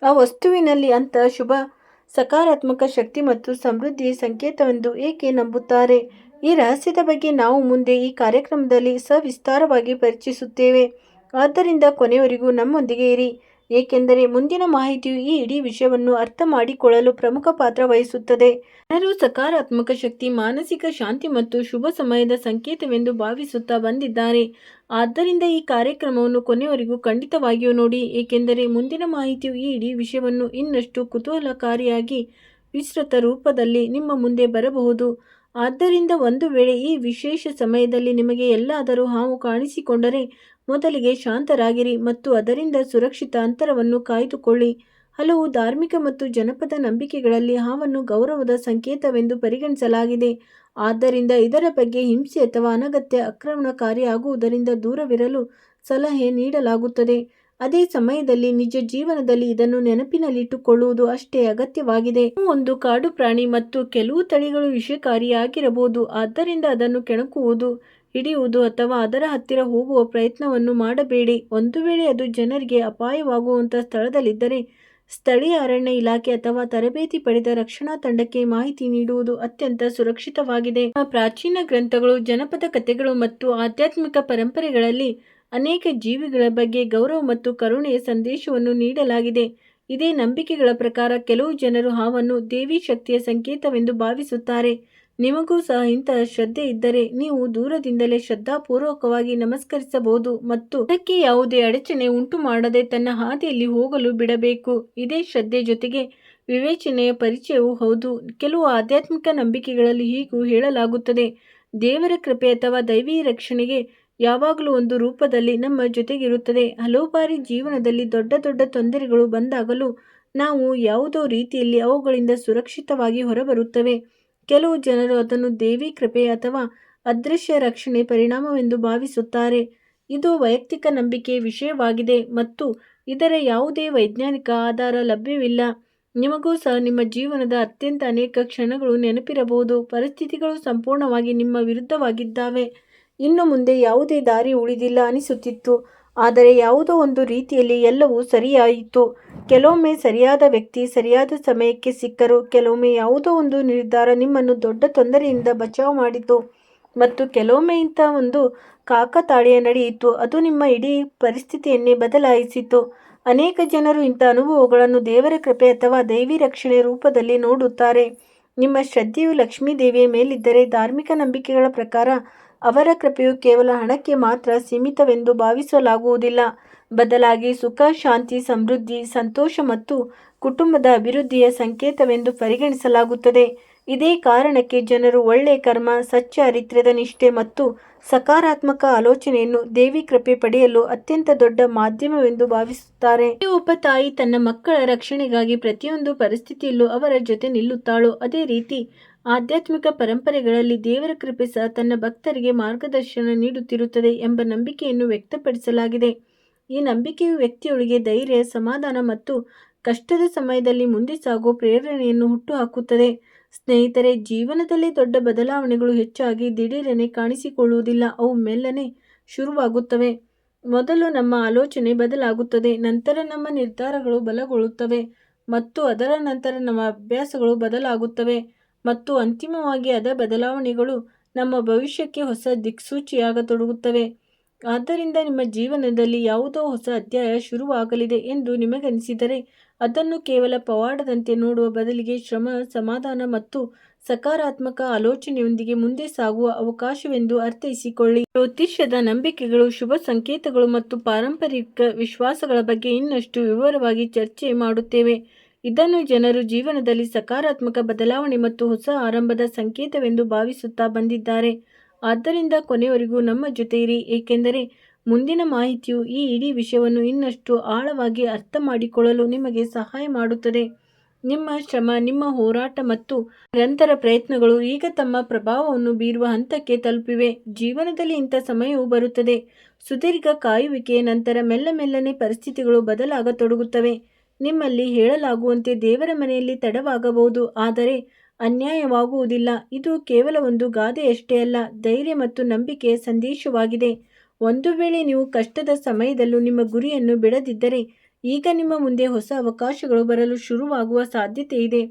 ಆ ವಸ್ತುವಿನಲ್ಲಿ ಅಂಥ ಶುಭ, ಸಕಾರಾತ್ಮಕ ಶಕ್ತಿ ಮತ್ತು ಸಮೃದ್ಧಿಯ ಸಂಕೇತವೆಂದು ಏಕೆ ನಂಬುತ್ತಾರೆ? ಈ ರಹಸ್ಯದ ಬಗ್ಗೆ ನಾವು ಮುಂದೆ ಈ ಕಾರ್ಯಕ್ರಮದಲ್ಲಿ ಸವಿಸ್ತಾರವಾಗಿ ಪರಿಚಯಿಸುತ್ತೇವೆ. ಆದ್ದರಿಂದ ಕೊನೆಯವರೆಗೂ ನಮ್ಮೊಂದಿಗೆ ಇರಿ, ಏಕೆಂದರೆ ಮುಂದಿನ ಮಾಹಿತಿಯು ಈ ಇಡೀ ವಿಷಯವನ್ನು ಅರ್ಥ ಮಾಡಿಕೊಳ್ಳಲು ಪ್ರಮುಖ ಪಾತ್ರ ವಹಿಸುತ್ತದೆ. ಜನರು ಸಕಾರಾತ್ಮಕ ಶಕ್ತಿ, ಮಾನಸಿಕ ಶಾಂತಿ ಮತ್ತು ಶುಭ ಸಮಯದ ಸಂಕೇತವೆಂದು ಭಾವಿಸುತ್ತಾ ಬಂದಿದ್ದಾರೆ. ಆದ್ದರಿಂದ ಈ ಕಾರ್ಯಕ್ರಮವನ್ನು ಕೊನೆಯವರೆಗೂ ಖಂಡಿತವಾಗಿಯೂ ನೋಡಿ, ಏಕೆಂದರೆ ಮುಂದಿನ ಮಾಹಿತಿಯು ಈ ಇಡೀ ವಿಷಯವನ್ನು ಇನ್ನಷ್ಟು ಕುತೂಹಲಕಾರಿಯಾಗಿ ವಿಸ್ತೃತ ರೂಪದಲ್ಲಿ ನಿಮ್ಮ ಮುಂದೆ ಬರಬಹುದು. ಆದ್ದರಿಂದ ಒಂದು ವೇಳೆ ಈ ವಿಶೇಷ ಸಮಯದಲ್ಲಿ ನಿಮಗೆ ಎಲ್ಲಾದರೂ ಹಾವು ಕಾಣಿಸಿಕೊಂಡರೆ ಮೊದಲಿಗೆ ಶಾಂತರಾಗಿರಿ ಮತ್ತು ಅದರಿಂದ ಸುರಕ್ಷಿತ ಅಂತರವನ್ನು ಕಾಯ್ದುಕೊಳ್ಳಿ. ಹಲವು ಧಾರ್ಮಿಕ ಮತ್ತು ಜನಪದ ನಂಬಿಕೆಗಳಲ್ಲಿ ಹಾವನ್ನು ಗೌರವದ ಸಂಕೇತವೆಂದು ಪರಿಗಣಿಸಲಾಗಿದೆ. ಆದ್ದರಿಂದ ಇದರ ಬಗ್ಗೆ ಹಿಂಸೆ ಅಥವಾ ಅನಗತ್ಯ ಆಕ್ರಮಣಕಾರಿ ಆಗುವುದರಿಂದ ದೂರವಿರಲು ಸಲಹೆ ನೀಡಲಾಗುತ್ತದೆ. ಅದೇ ಸಮಯದಲ್ಲಿ ನಿಜ ಜೀವನದಲ್ಲಿ ಇದನ್ನು ನೆನಪಿನಲ್ಲಿಟ್ಟುಕೊಳ್ಳುವುದು ಅಷ್ಟೇ ಅಗತ್ಯವಾಗಿದೆ. ಒಂದು ಕಾಡು ಪ್ರಾಣಿ ಮತ್ತು ಕೆಲವು ತಳಿಗಳು ವಿಷಕಾರಿಯಾಗಿರಬಹುದು. ಆದ್ದರಿಂದ ಅದನ್ನು ಕೆಣಕುವುದು, ಹಿಡಿಯುವುದು ಅಥವಾ ಅದರ ಹತ್ತಿರ ಹೋಗುವ ಪ್ರಯತ್ನವನ್ನು ಮಾಡಬೇಡಿ. ಒಂದು ವೇಳೆ ಅದು ಜನರಿಗೆ ಅಪಾಯವಾಗುವಂಥ ಸ್ಥಳದಲ್ಲಿದ್ದರೆ ಸ್ಥಳೀಯ ಅರಣ್ಯ ಇಲಾಖೆ ಅಥವಾ ತರಬೇತಿ ಪಡೆದ ರಕ್ಷಣಾ ತಂಡಕ್ಕೆ ಮಾಹಿತಿ ನೀಡುವುದು ಅತ್ಯಂತ ಸುರಕ್ಷಿತವಾಗಿದೆ. ಪ್ರಾಚೀನ ಗ್ರಂಥಗಳು, ಜನಪದ ಕಥೆಗಳು ಮತ್ತು ಆಧ್ಯಾತ್ಮಿಕ ಪರಂಪರೆಗಳಲ್ಲಿ ಅನೇಕ ಜೀವಿಗಳ ಬಗ್ಗೆ ಗೌರವ ಮತ್ತು ಕರುಣೆಯ ಸಂದೇಶವನ್ನು ನೀಡಲಾಗಿದೆ. ಇದೇ ನಂಬಿಕೆಗಳ ಪ್ರಕಾರ ಕೆಲವು ಜನರು ಹಾವನ್ನು ದೇವಿ ಶಕ್ತಿಯ ಸಂಕೇತವೆಂದು ಭಾವಿಸುತ್ತಾರೆ. ನಿಮಗೂ ಸಹ ಇಂತಹ ಶ್ರದ್ಧೆ ಇದ್ದರೆ ನೀವು ದೂರದಿಂದಲೇ ಶ್ರದ್ಧಾಪೂರ್ವಕವಾಗಿ ನಮಸ್ಕರಿಸಬಹುದು ಮತ್ತು ಅದಕ್ಕೆ ಯಾವುದೇ ಅಡಚಣೆ ಉಂಟು ಮಾಡದೆ ತನ್ನ ಹಾದಿಯಲ್ಲಿ ಹೋಗಲು ಬಿಡಬೇಕು. ಇದೇ ಶ್ರದ್ಧೆ ಜೊತೆಗೆ ವಿವೇಚನೆಯ ಪರಿಚಯವೂ ಹೌದು. ಕೆಲವು ಆಧ್ಯಾತ್ಮಿಕ ನಂಬಿಕೆಗಳಲ್ಲಿ ಹೀಗೂ ಹೇಳಲಾಗುತ್ತದೆ, ದೇವರ ಕೃಪೆ ಅಥವಾ ದೈವಿ ರಕ್ಷಣೆಗೆ ಯಾವಾಗಲೂ ಒಂದು ರೂಪದಲ್ಲಿ ನಮ್ಮ ಜೊತೆಗಿರುತ್ತದೆ. ಹಲವು ಬಾರಿ ಜೀವನದಲ್ಲಿ ದೊಡ್ಡ ದೊಡ್ಡ ತೊಂದರೆಗಳು ಬಂದಾಗಲೂ ನಾವು ಯಾವುದೋ ರೀತಿಯಲ್ಲಿ ಅವುಗಳಿಂದ ಸುರಕ್ಷಿತವಾಗಿ ಹೊರಬರುತ್ತವೆ. ಕೆಲವು ಜನರು ಅದನ್ನು ದೇವಿ ಕೃಪೆ ಅಥವಾ ಅದೃಶ್ಯ ರಕ್ಷಣೆ ಪರಿಣಾಮವೆಂದು ಭಾವಿಸುತ್ತಾರೆ. ಇದು ವೈಯಕ್ತಿಕ ನಂಬಿಕೆಯ ವಿಷಯವಾಗಿದೆ ಮತ್ತು ಇದರ ಯಾವುದೇ ವೈಜ್ಞಾನಿಕ ಆಧಾರ ಲಭ್ಯವಿಲ್ಲ. ನಿಮಗೂ ಸಹ ನಿಮ್ಮ ಜೀವನದ ಅತ್ಯಂತ ಅನೇಕ ಕ್ಷಣಗಳು ನೆನಪಿರಬಹುದು, ಪರಿಸ್ಥಿತಿಗಳು ಸಂಪೂರ್ಣವಾಗಿ ನಿಮ್ಮ ವಿರುದ್ಧವಾಗಿದ್ದಾವೆ. ಇನ್ನು ಮುಂದೆ ಯಾವುದೇ ದಾರಿ ಉಳಿದಿಲ್ಲ ಅನಿಸುತ್ತಿತ್ತು. ಆದರೆ ಯಾವುದೋ ಒಂದು ರೀತಿಯಲ್ಲಿ ಎಲ್ಲವೂ ಸರಿಯಾಯಿತು. ಕೆಲವೊಮ್ಮೆ ಸರಿಯಾದ ವ್ಯಕ್ತಿ ಸರಿಯಾದ ಸಮಯಕ್ಕೆ ಸಿಕ್ಕರು. ಕೆಲವೊಮ್ಮೆ ಯಾವುದೋ ಒಂದು ನಿರ್ಧಾರ ನಿಮ್ಮನ್ನು ದೊಡ್ಡ ತೊಂದರೆಯಿಂದ ಬಚಾವ್ ಮಾಡಿತು ಮತ್ತು ಕೆಲವೊಮ್ಮೆ ಇಂಥ ಒಂದು ಕಾಕತಾಳೀಯ ನಡೆಯಿತು, ಅದು ನಿಮ್ಮ ಇಡೀ ಪರಿಸ್ಥಿತಿಯನ್ನೇ ಬದಲಾಯಿಸಿತು. ಅನೇಕ ಜನರು ಇಂಥ ಅನುಭವಗಳನ್ನು ದೇವರ ಕೃಪೆ ಅಥವಾ ದೈವಿ ರಕ್ಷಣೆಯ ರೂಪದಲ್ಲಿ ನೋಡುತ್ತಾರೆ. ನಿಮ್ಮ ಶ್ರದ್ಧೆಯು ಲಕ್ಷ್ಮೀ ದೇವಿಯ ಮೇಲಿದ್ದರೆ ಧಾರ್ಮಿಕ ನಂಬಿಕೆಗಳ ಪ್ರಕಾರ ಅವರ ಕೃಪೆಯು ಕೇವಲ ಹಣಕ್ಕೆ ಮಾತ್ರ ಸೀಮಿತವೆಂದು ಭಾವಿಸಲಾಗುವುದಿಲ್ಲ. ಬದಲಾಗಿ ಸುಖ, ಶಾಂತಿ, ಸಮೃದ್ಧಿ, ಸಂತೋಷ ಮತ್ತು ಕುಟುಂಬದ ಅಭಿವೃದ್ಧಿಯ ಸಂಕೇತವೆಂದು ಪರಿಗಣಿಸಲಾಗುತ್ತದೆ. ಇದೇ ಕಾರಣಕ್ಕೆ ಜನರು ಒಳ್ಳೆಯ ಕರ್ಮ, ಸಚ್ಚಾರಿತ್ರ್ಯದ ನಿಷ್ಠೆ ಮತ್ತು ಸಕಾರಾತ್ಮಕ ಆಲೋಚನೆಯನ್ನು ದೇವಿ ಕೃಪೆ ಪಡೆಯಲು ಅತ್ಯಂತ ದೊಡ್ಡ ಮಾಧ್ಯಮವೆಂದು ಭಾವಿಸುತ್ತಾರೆ. ಒಬ್ಬ ತಾಯಿ ತನ್ನ ಮಕ್ಕಳ ರಕ್ಷಣೆಗಾಗಿ ಪ್ರತಿಯೊಂದು ಪರಿಸ್ಥಿತಿಯಲ್ಲೂ ಅವರ ಜೊತೆ ನಿಲ್ಲುತ್ತಾಳೋ ಅದೇ ರೀತಿ ಆಧ್ಯಾತ್ಮಿಕ ಪರಂಪರೆಗಳಲ್ಲಿ ದೇವರ ಕೃಪೆ ಸಹ ತನ್ನ ಭಕ್ತರಿಗೆ ಮಾರ್ಗದರ್ಶನ ನೀಡುತ್ತಿರುತ್ತದೆ ಎಂಬ ನಂಬಿಕೆಯನ್ನು ವ್ಯಕ್ತಪಡಿಸಲಾಗಿದೆ. ಈ ನಂಬಿಕೆಯು ವ್ಯಕ್ತಿಯೊಳಗೆ ಧೈರ್ಯ, ಸಮಾಧಾನ ಮತ್ತು ಕಷ್ಟದ ಸಮಯದಲ್ಲಿ ಮುಂದೆ ಸಾಗುವ ಪ್ರೇರಣೆಯನ್ನು ಹುಟ್ಟುಹಾಕುತ್ತದೆ. ಸ್ನೇಹಿತರೆ, ಜೀವನದಲ್ಲಿ ದೊಡ್ಡ ಬದಲಾವಣೆಗಳು ಹೆಚ್ಚಾಗಿ ದಿಢೀರನೆ ಕಾಣಿಸಿಕೊಳ್ಳುವುದಿಲ್ಲ. ಅವು ಮೆಲ್ಲನೆ ಶುರುವಾಗುತ್ತವೆ. ಮೊದಲು ನಮ್ಮ ಆಲೋಚನೆ ಬದಲಾಗುತ್ತದೆ, ನಂತರ ನಮ್ಮ ನಿರ್ಧಾರಗಳು ಬಲಗೊಳ್ಳುತ್ತವೆ ಮತ್ತು ಅದರ ನಂತರ ನಮ್ಮ ಅಭ್ಯಾಸಗಳು ಬದಲಾಗುತ್ತವೆ ಮತ್ತು ಅಂತಿಮವಾಗಿ ಅದ ಬದಲಾವಣೆಗಳು ನಮ್ಮ ಭವಿಷ್ಯಕ್ಕೆ ಹೊಸ ದಿಕ್ಸೂಚಿಯಾಗತೊಡಗುತ್ತವೆ. ಆದ್ದರಿಂದ ನಿಮ್ಮ ಜೀವನದಲ್ಲಿ ಯಾವುದೋ ಹೊಸ ಅಧ್ಯಾಯ ಶುರುವಾಗಲಿದೆ ಎಂದು ನಿಮಗನಿಸಿದರೆ ಅದನ್ನು ಕೇವಲ ಪವಾಡದಂತೆ ನೋಡುವ ಬದಲಿಗೆ ಶ್ರಮ, ಸಮಾಧಾನ ಮತ್ತು ಸಕಾರಾತ್ಮಕ ಆಲೋಚನೆಯೊಂದಿಗೆ ಮುಂದೆ ಸಾಗುವ ಅವಕಾಶವೆಂದು ಅರ್ಥೈಸಿಕೊಳ್ಳಿ. ಜ್ಯೋತಿಷ್ಯದ ನಂಬಿಕೆಗಳು, ಶುಭ ಸಂಕೇತಗಳು ಮತ್ತು ಪಾರಂಪರಿಕ ವಿಶ್ವಾಸಗಳ ಬಗ್ಗೆ ಇನ್ನಷ್ಟು ವಿವರವಾಗಿ ಚರ್ಚೆ ಮಾಡುತ್ತೇವೆ. ಇದನ್ನು ಜನರು ಜೀವನದಲ್ಲಿ ಸಕಾರಾತ್ಮಕ ಬದಲಾವಣೆ ಮತ್ತು ಹೊಸ ಆರಂಭದ ಸಂಕೇತವೆಂದು ಭಾವಿಸುತ್ತಾ ಬಂದಿದ್ದಾರೆ. ಆದ್ದರಿಂದ ಕೊನೆಯವರೆಗೂ ನಮ್ಮ ಜೊತೆ ಇರಿ, ಏಕೆಂದರೆ ಮುಂದಿನ ಮಾಹಿತಿಯು ಈ ಇಡೀ ವಿಷಯವನ್ನು ಇನ್ನಷ್ಟು ಆಳವಾಗಿ ಅರ್ಥ ಮಾಡಿಕೊಳ್ಳಲು ನಿಮಗೆ ಸಹಾಯ ಮಾಡುತ್ತದೆ. ನಿಮ್ಮ ಶ್ರಮ, ನಿಮ್ಮ ಹೋರಾಟ ಮತ್ತು ನಿರಂತರ ಪ್ರಯತ್ನಗಳು ಈಗ ತಮ್ಮ ಪ್ರಭಾವವನ್ನು ಬೀರುವ ಹಂತಕ್ಕೆ ತಲುಪಿವೆ. ಜೀವನದಲ್ಲಿ ಇಂಥ ಸಮಯವೂ ಬರುತ್ತದೆ. ಸುದೀರ್ಘ ಕಾಯುವಿಕೆಯ ನಂತರ ಮೆಲ್ಲನೆ ಪರಿಸ್ಥಿತಿಗಳು ಬದಲಾಗತೊಡಗುತ್ತವೆ. ನಿಮ್ಮಲ್ಲಿ ಹೇಳಲಾಗುವಂತೆ ದೇವರ ಮನೆಯಲ್ಲಿ ತಡವಾಗಬಹುದು, ಆದರೆ ಅನ್ಯಾಯವಾಗುವುದಿಲ್ಲ. ಇದು ಕೇವಲ ಒಂದು ಗಾದೆಯಷ್ಟೇ ಅಲ್ಲ, ಧೈರ್ಯ ಮತ್ತು ನಂಬಿಕೆಯ ಸಂದೇಶವಾಗಿದೆ. ಒಂದು ವೇಳೆ ನೀವು ಕಷ್ಟದ ಸಮಯದಲ್ಲೂ ನಿಮ್ಮ ಗುರಿಯನ್ನು ಬಿಡದಿದ್ದರೆ ಈಗ ನಿಮ್ಮ ಮುಂದೆ ಹೊಸ ಅವಕಾಶಗಳು ಬರಲು ಶುರುವಾಗುವ ಸಾಧ್ಯತೆ ಇದೆ.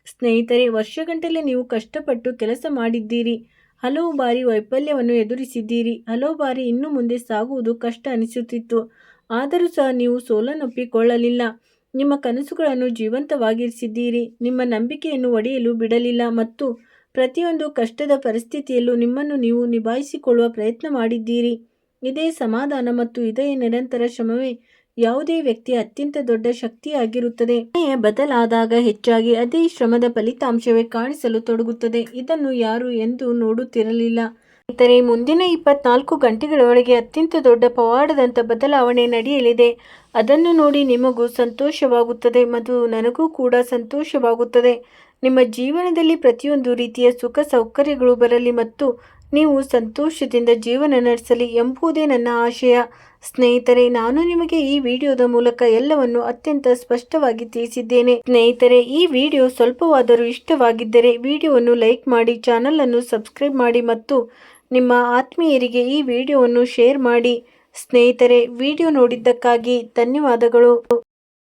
ಸ್ನೇಹಿತರೆ, ವರ್ಷಗಟ್ಟಲೆ ನೀವು ಕಷ್ಟಪಟ್ಟು ಕೆಲಸ ಮಾಡಿದ್ದೀರಿ. ಹಲವು ಬಾರಿ ವೈಫಲ್ಯವನ್ನು ಎದುರಿಸಿದ್ದೀರಿ. ಹಲವು ಬಾರಿ ಇನ್ನು ಮುಂದೆ ಸಾಗುವುದು ಕಷ್ಟ ಅನಿಸುತ್ತಿತ್ತು. ಆದರೂ ಸಹ ನೀವು ಸೋಲನ್ನೊಪ್ಪಿಕೊಳ್ಳಲಿಲ್ಲ. ನಿಮ್ಮ ಕನಸುಗಳನ್ನು ಜೀವಂತವಾಗಿರಿಸಿದ್ದೀರಿ. ನಿಮ್ಮ ನಂಬಿಕೆಯನ್ನು ಒಡೆಯಲು ಬಿಡಲಿಲ್ಲ ಮತ್ತು ಪ್ರತಿಯೊಂದು ಕಷ್ಟದ ಪರಿಸ್ಥಿತಿಯಲ್ಲೂ ನಿಮ್ಮನ್ನು ನೀವು ನಿಭಾಯಿಸಿಕೊಳ್ಳುವ ಪ್ರಯತ್ನ ಮಾಡಿದ್ದೀರಿ. ಇದೇ ಸಮಾಧಾನ ಮತ್ತು ಇದೇ ನಿರಂತರ ಶ್ರಮವೇ ಯಾವುದೇ ವ್ಯಕ್ತಿಯ ಅತ್ಯಂತ ದೊಡ್ಡ ಶಕ್ತಿಯಾಗಿರುತ್ತದೆ. ಸಮಯ ಬದಲಾದಾಗ ಹೆಚ್ಚಾಗಿ ಅದೇ ಶ್ರಮದ ಫಲಿತಾಂಶವೇ ಕಾಣಿಸಲು ತೊಡಗುತ್ತದೆ. ಇದನ್ನು ಯಾರು ಎಂದೂ ನೋಡುತ್ತಿರಲಿಲ್ಲ. ಸ್ನೇಹಿತರೆ, ಮುಂದಿನ 24 ಗಂಟೆಗಳೊಳಗೆ ಅತ್ಯಂತ ದೊಡ್ಡ ಪವಾಡದಂಥ ಬದಲಾವಣೆ ನಡೆಯಲಿದೆ. ಅದನ್ನು ನೋಡಿ ನಿಮಗೂ ಸಂತೋಷವಾಗುತ್ತದೆ ಮತ್ತು ನನಗೂ ಕೂಡ ಸಂತೋಷವಾಗುತ್ತದೆ. ನಿಮ್ಮ ಜೀವನದಲ್ಲಿ ಪ್ರತಿಯೊಂದು ರೀತಿಯ ಸುಖ ಸೌಕರ್ಯಗಳು ಬರಲಿ ಮತ್ತು ನೀವು ಸಂತೋಷದಿಂದ ಜೀವನ ನಡೆಸಲಿ ಎಂಬುದೇ ನನ್ನ ಆಶಯ. ಸ್ನೇಹಿತರೆ, ನಾನು ನಿಮಗೆ ಈ ವಿಡಿಯೋದ ಮೂಲಕ ಎಲ್ಲವನ್ನು ಅತ್ಯಂತ ಸ್ಪಷ್ಟವಾಗಿ ತಿಳಿಸಿದ್ದೇನೆ. ಸ್ನೇಹಿತರೆ, ಈ ವಿಡಿಯೋ ಸ್ವಲ್ಪವಾದರೂ ಇಷ್ಟವಾಗಿದ್ದರೆ ವಿಡಿಯೋವನ್ನು ಲೈಕ್ ಮಾಡಿ, ಚಾನಲ್ ಅನ್ನು ಸಬ್ಸ್ಕ್ರೈಬ್ ಮಾಡಿ ಮತ್ತು ನಿಮ್ಮ ಆತ್ಮೀಯರಿಗೆ ಈ ವಿಡಿಯೋವನ್ನು ಶೇರ್ ಮಾಡಿ. ಸ್ನೇಹಿತರೆ, ವಿಡಿಯೋ ನೋಡಿದ್ದಕ್ಕಾಗಿ ಧನ್ಯವಾದಗಳು.